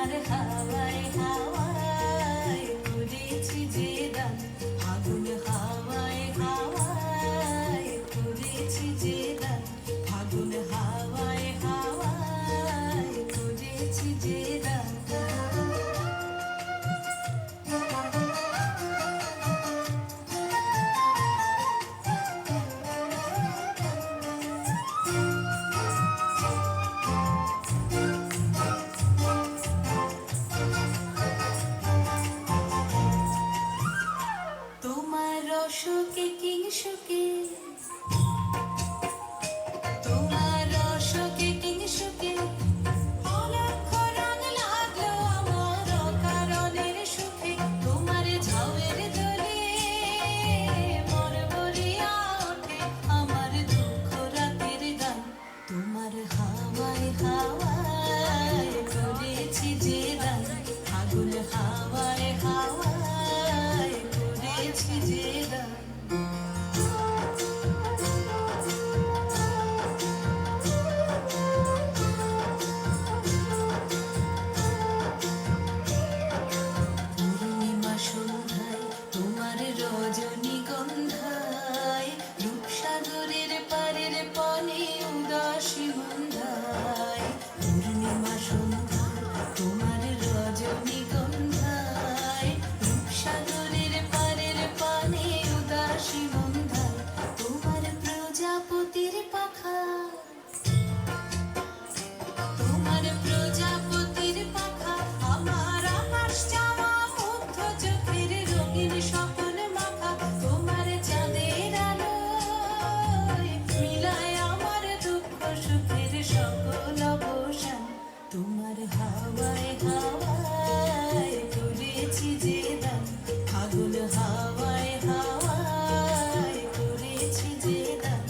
তোমার হাওয়ায় হাওয়ায় করেছি যে দান, ফাগুন হাওয়ায় হাওয়ায় করেছি যে দান, ফাগুন হাওয়ায় হাওয়ায় করেছি যে দান। তোমার রসকে কিংসুকে, তোমার রসকে কিংসুকে অলক্ষ রং লাগলো আমার অকারণের সুখে। তোমার ঝাউয়ের দোলে মন ভরিয়া ওঠে আমার দুঃখ রাতের গান। তোমার হাওয়ায় হাওয়ায় করেছি যে দান, ফাগুন হাওয়ায় হাওয়ায় করেছি যে দান। পূর্ণিমা সন্ধ্যায় তোমার রজনীগন্ধায়, রূপসাগরের পারের পানে উদাসী মন্ধায়। পূর্ণিমা সন্ধ্যায় তোমার রজনীগন্ধায়, রূপসাগরের পারের পানে উদাসী মন্ধায়। তোমার প্রজাপতির পাখা, তোমার প্রজাপতির পাখা আমার আকাশ চাওয়া মুগ্ধ চোখের রঙিন স্বপ্ন মাখা। তোমার চাঁদের আলোয় মিলায় আমার দুঃখ সুখের সকল অবসান। তোমার হাওয়ায় হাওয়ায় করেছি যে দান, ফাগুন হাওয়ায় হাওয়ায় করেছি যে দান।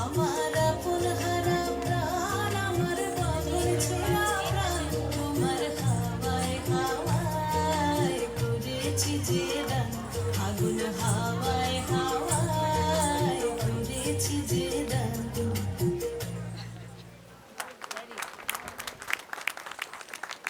আমার আপন হারা প্রাণ, আমার বদল ছোড়া প্রাণ, তোমার হাওয়ায় হাওয়ায় করেছি যে